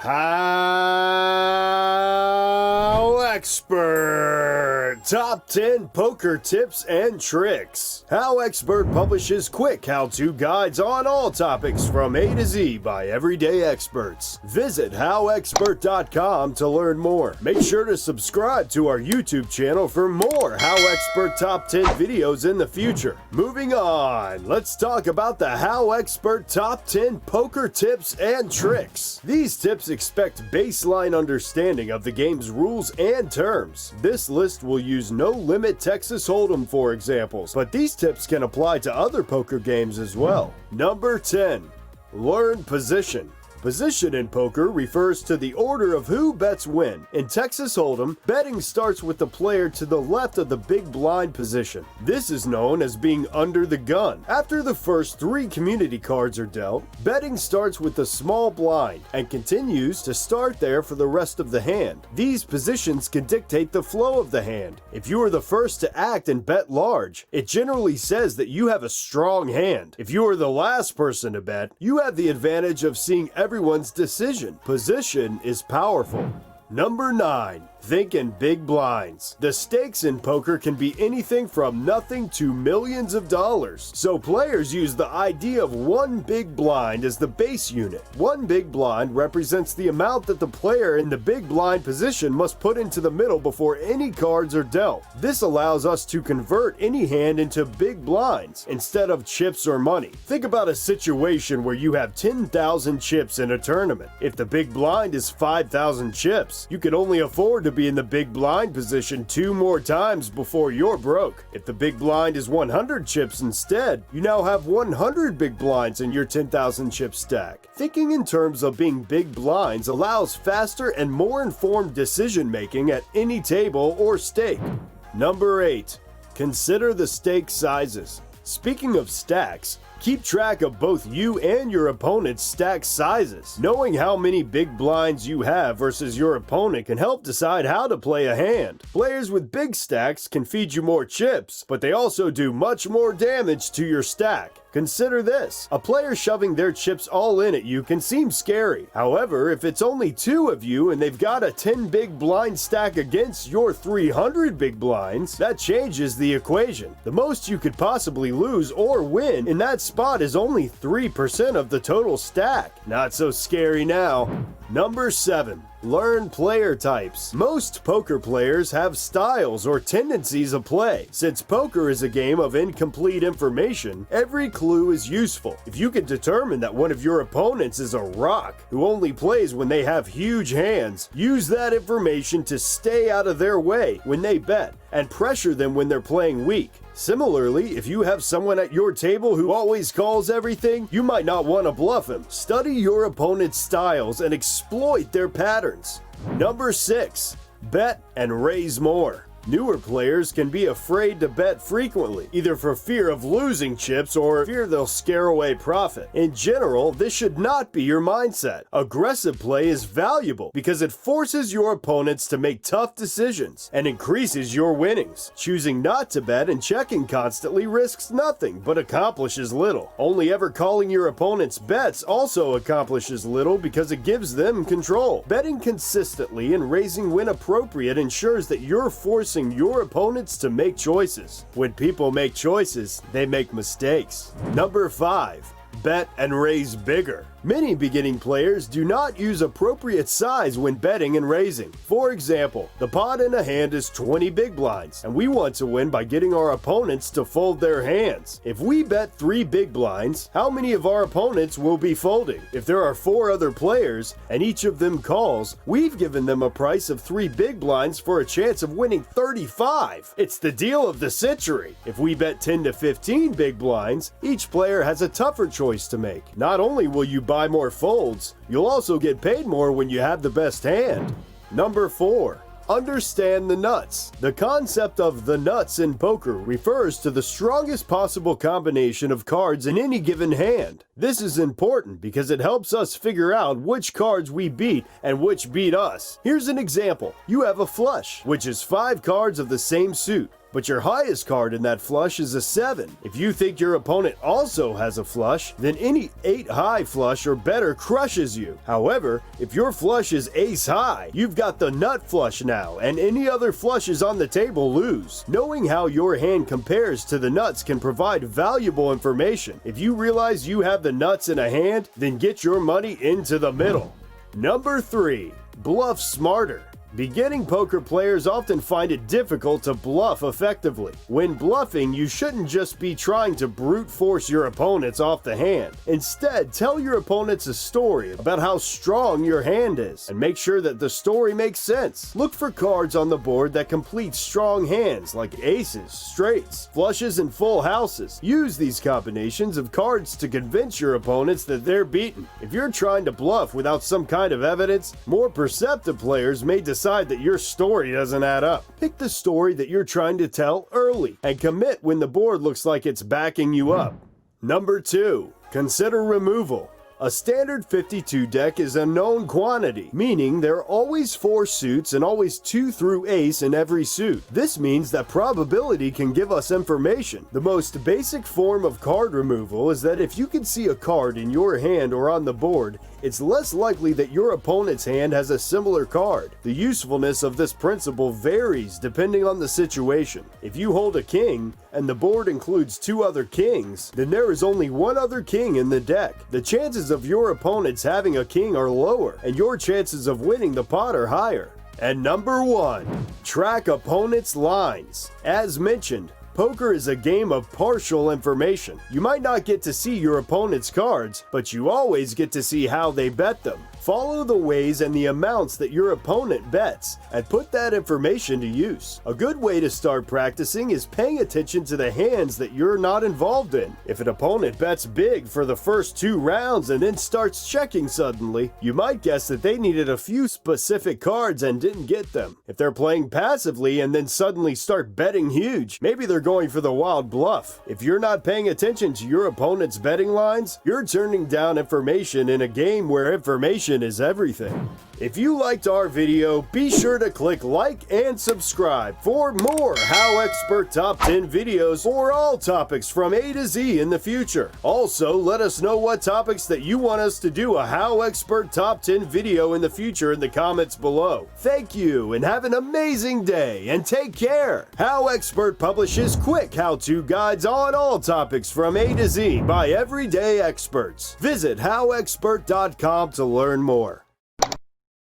HowExpert! Top 10 Poker Tips and Tricks. HowExpert publishes quick how-to guides on all topics from A to Z by everyday experts. Visit HowExpert.com to learn more. Make sure to subscribe to our YouTube channel for more HowExpert Top 10 videos in the future. Moving on, let's talk about the HowExpert Top 10 Poker Tips and Tricks. These tips expect baseline understanding of the game's rules and terms. This list will use No Limit Texas Hold'em for examples, but these tips can apply to other poker games as well. Number 10. Learn position. Position in poker refers to the order of who bets when. In Texas Hold'em, betting starts with the player to the left of the big blind position. This is known as being under the gun. After the first 3 community cards are dealt, betting starts with the small blind and continues to start there for the rest of the hand. These positions can dictate the flow of the hand. If you are the first to act and bet large, it generally says that you have a strong hand. If you are the last person to bet, you have the advantage of seeing everyone's decision. Position is powerful. Number 9. Think in big blinds. The stakes in poker can be anything from nothing to millions of dollars. So players use the idea of one big blind as the base unit. One big blind represents the amount that the player in the big blind position must put into the middle before any cards are dealt. This allows us to convert any hand into big blinds instead of chips or money. Think about a situation where you have 10,000 chips in a tournament. If the big blind is 5,000 chips, you can only afford to be in the big blind position 2 more times before you're broke. If the big blind is 100 chips instead, you now have 100 big blinds in your 10,000 chip stack. Thinking in terms of being big blinds allows faster and more informed decision making at any table or stake. Number 8. Consider the stake sizes. Speaking of stacks, keep track of both you and your opponent's stack sizes. Knowing how many big blinds you have versus your opponent can help decide how to play a hand. Players with big stacks can feed you more chips, but they also do much more damage to your stack. Consider this. A player shoving their chips all in at you can seem scary. However, if it's only 2 of you and they've got a 10 big blind stack against your 300 big blinds, that changes the equation. The most you could possibly lose or win in that spot is only 3% of the total stack. Not so scary now. Number 7. Learn player types. Most poker players have styles or tendencies of play. Since poker is a game of incomplete information, every clue is useful. If you can determine that one of your opponents is a rock who only plays when they have huge hands, use that information to stay out of their way when they bet and pressure them when they're playing weak. Similarly, if you have someone at your table who always calls everything, you might not want to bluff him. Study your opponent's styles and exploit their patterns. Number 6. Bet and raise more. Newer players can be afraid to bet frequently, either for fear of losing chips or fear they'll scare away profit. In general, this should not be your mindset. Aggressive play is valuable because it forces your opponents to make tough decisions and increases your winnings. Choosing not to bet and checking constantly risks nothing but accomplishes little. Only ever calling your opponent's bets also accomplishes little because it gives them control. Betting consistently and raising when appropriate ensures that you're forcing your opponents to make choices. When people make choices, they make mistakes. Number 5. Bet and raise bigger. Many beginning players do not use appropriate size when betting and raising. For example, the pot in a hand is 20 big blinds, and we want to win by getting our opponents to fold their hands. If we bet 3 big blinds, how many of our opponents will be folding? If there are 4 other players, and each of them calls, we've given them a price of 3 big blinds for a chance of winning 35. It's the deal of the century. If we bet 10 to 15 big blinds, each player has a tougher choice to make. Not only will you buy more folds, you'll also get paid more when you have the best hand. Number 4. Understand the nuts. The concept of the nuts in poker refers to the strongest possible combination of cards in any given hand. This is important because it helps us figure out which cards we beat and which beat us. Here's an example. You have a flush, which is 5 cards of the same suit. but your highest card in that flush is a 7. If you think your opponent also has a flush, then any 8 high flush or better crushes you. However, if your flush is ace high, you've got the nut flush now, and any other flushes on the table lose. Knowing how your hand compares to the nuts can provide valuable information. If you realize you have the nuts in a hand, then get your money into the middle. Number 3. Bluff Smarter. Beginning poker players often find it difficult to bluff effectively. When bluffing, you shouldn't just be trying to brute force your opponents off the hand. Instead, tell your opponents a story about how strong your hand is, and make sure that the story makes sense. Look for cards on the board that complete strong hands like aces, straights, flushes, and full houses. Use these combinations of cards to convince your opponents that they're beaten. If you're trying to bluff without some kind of evidence, more perceptive players may decide that your story doesn't add up. Pick the story that you're trying to tell early and commit when the board looks like it's backing you up. Number 2. Consider removal. A standard 52 deck is a known quantity, meaning there are always 4 suits and always 2 through ace in every suit. This means that probability can give us information. The most basic form of card removal is that if you can see a card in your hand or on the board, it's less likely that your opponent's hand has a similar card. The usefulness of this principle varies depending on the situation. If you hold a king, and the board includes 2 other kings, then there is only 1 other king in the deck. The chances of your opponents having a king are lower, and your chances of winning the pot are higher. And number 1, track opponents' lines. As mentioned, poker is a game of partial information. You might not get to see your opponent's cards, but you always get to see how they bet them. Follow the ways and the amounts that your opponent bets, and put that information to use. A good way to start practicing is paying attention to the hands that you're not involved in. If an opponent bets big for the first 2 rounds and then starts checking suddenly, you might guess that they needed a few specific cards and didn't get them. If they're playing passively and then suddenly start betting huge, maybe they're going for the wild bluff. If you're not paying attention to your opponent's betting lines, you're turning down information in a game where information is everything. If you liked our video, be sure to click like and subscribe for more HowExpert Top 10 videos for all topics from A to Z in the future. Also, let us know what topics that you want us to do a HowExpert Top 10 video in the future in the comments below. Thank you, and have an amazing day, and take care. HowExpert publishes quick how-to guides on all topics from A to Z by everyday experts. Visit HowExpert.com to learn more.